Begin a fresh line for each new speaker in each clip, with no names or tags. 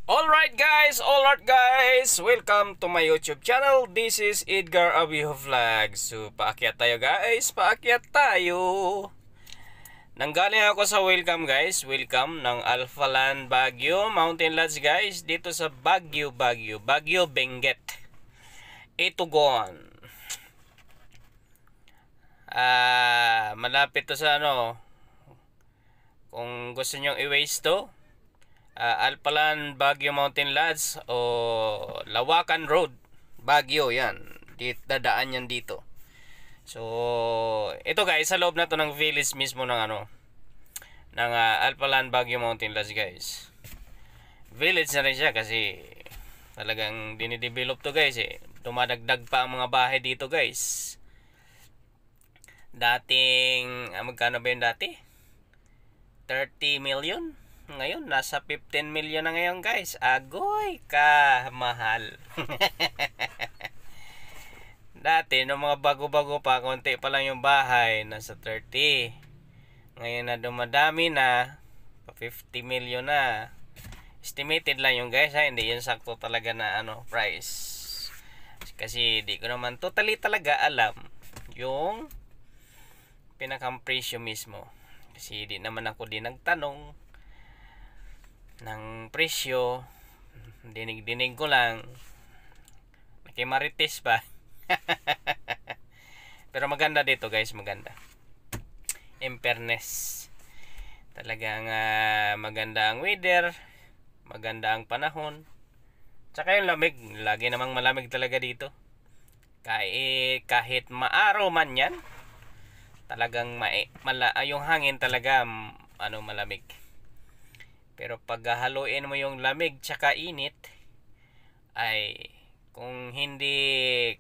Alright guys, welcome to my YouTube channel. This is Edgar Abiho Vlog. So paakyat tayo guys, paakyat tayo. Nanggaling ako sa welcome guys, welcome ng Alphaland Baguio Mountain Lodge guys, dito sa Baguio, Benguet, Itugon. Malapit to sa kung gusto nyong i-waste to, Alphaland Baguio Mountain Lodge o Lawakan Road Baguio, yan dadaan yan dito. So ito guys, sa loob na to ng village mismo ng Alphaland Baguio Mountain Lodge guys. Village na rin siya kasi talagang dinidevelop to guys dumadagdag pa ang mga bahay dito guys. Dating magkano ba yun dati? 30 million. Ngayon, nasa 15 million na ngayon guys. Agoy ka mahal. Dati, nung mga bago-bago pa, konti pa lang yung bahay, nasa 30. Ngayon na dumadami na, pa 50 million na. Estimated lang yung guys ha, hindi yun sakto talaga na price. Kasi di ko naman totally talaga alam yung pinakang presyo mismo. Kasi di naman ako nagtanong ng presyo, dinig ko lang, nakimarites pa. Pero maganda dito guys, maganda in fairness. Talagang maganda ang weather, maganda ang panahon, tsaka yung lamig, lagi namang malamig talaga dito. Kahit maaraw man yan, talagang yung hangin talaga malamig. Pero pag haluin mo yung lamig tsaka init, ay kung hindi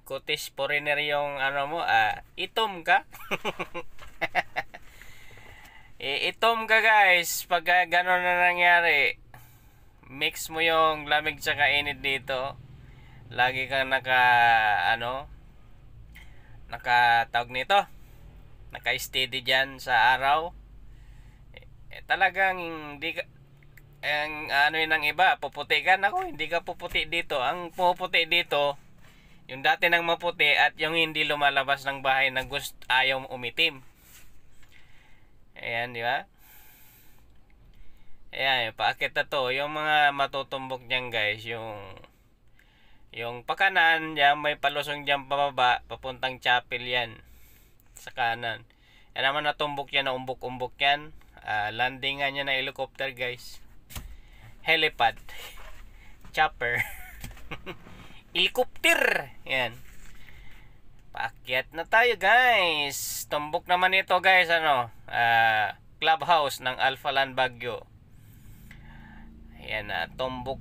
kutis foreigner yung itom ka. Itom ka guys pag gano'n na nangyari. Mix mo yung lamig tsaka init dito, lagi kang tawag nito, naka-steady dyan sa araw. Talagang hindi ka ang yun ng iba, puputi ka. Ako, hindi ka puputi dito. Ang puputi dito, yung dati nang maputi at yung hindi lumalabas ng bahay na ayaw umitim. Ayan, di ba? Ayan, paakit na to. Yung mga matutumbok niyan guys, yung pakanan, yan, may palusong dyan pababa, papuntang chapel yan. Sa kanan. Yan naman natumbok yan, na umbok-umbok yan. Landingan niya na helicopter guys. Helipad, chopper, helicopter. Yan. Paakyat na tayo guys. Tumbok naman ito guys, clubhouse ng Alphaland Baguio. Ayan na, tumbok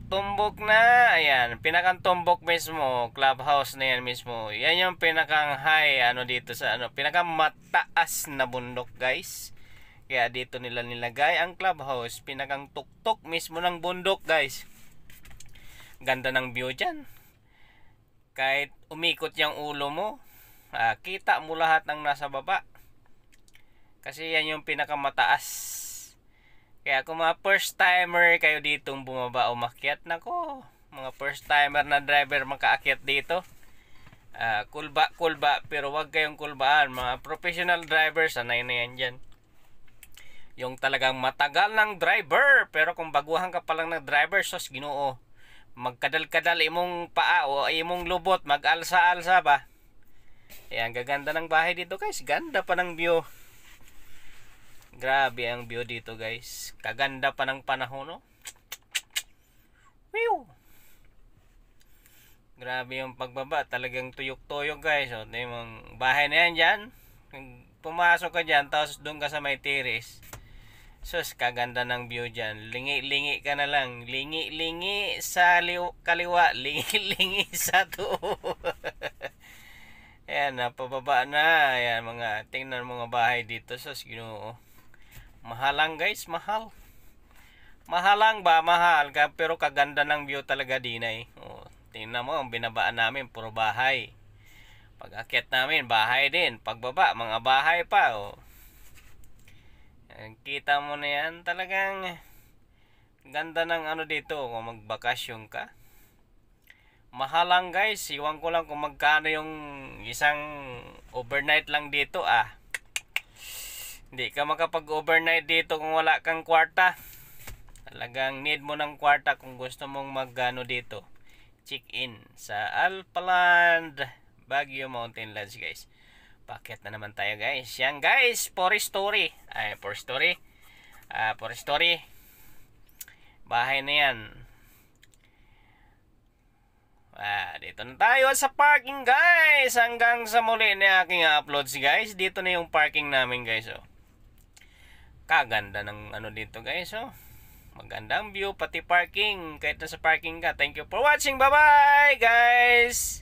na. Ayan, pinakang tumbok mismo, clubhouse na yan mismo. Yan yung pinakang high dito sa pinakang mataas na bundok guys. Kaya dito nila nilagay ang clubhouse, pinakang tuktok mismo ng bundok guys. Ganda ng view dyan. Kahit umikot yung ulo mo, kita mo lahat ng nasa baba. Kasi yan yung pinakamataas. Kaya kung mga first timer kayo ditong bumaba o makyat, nako, mga first timer na driver makaakyat dito, kulba, pero wag kayong kulbaan. Mga professional drivers, sanay na yan dyan. Yung talagang matagal ng driver, pero kung baguhan ka pa lang ng driver, sos Ginoo, magkadal-kadal imong paa o imong lubot, mag-alsa-alsa ba. Ayan, gaganda ng bahay dito guys. Ganda pa ng view. Grabe ang view dito guys. Kaganda pa ng panahon, no? Whew! Grabe yung pagbaba. Talagang tuyok-tuyok guys. O, yung bahay na yan dyan. Kung pumasok ka dyan, tapos doon ka sa may terrace, sus, kaganda ng view dyan. Lingi-lingi ka na lang. Lingi-lingi sa kaliwa. Lingi-lingi sa tuo. Ayan, napababa na. Ayan, tingnan mga bahay dito. Sus, Ginoo. Mahal lang guys, mahal. Mahal lang ba? Mahal. Pero kaganda ng view talaga din eh. Tingnan mo, ang binabaan namin, puro bahay. Pag akyat namin, bahay din. Pagbaba, mga bahay pa. Kita mo na yan, talagang Ganda ng ano dito kung magbakasyon ka. Mahal lang guys. Iwan ko lang kung magkano yung isang overnight lang dito Hindi ka makapag-overnight dito kung wala kang kwarta. Talagang need mo ng kwarta kung gusto mong magano dito. Check-in sa Alpaland Baguio Mountain Lodge guys. Paket na naman tayo guys. Yan guys, Forest Story. Forest Story. Bahay na yan. Dito na tayo sa parking guys. Hanggang sa muli na aking uploads guys. Dito na yung parking namin guys. Kaganda ng ano dito guys. Magandang view pati parking. Kahit nasa parking ka. Thank you for watching. Bye bye guys.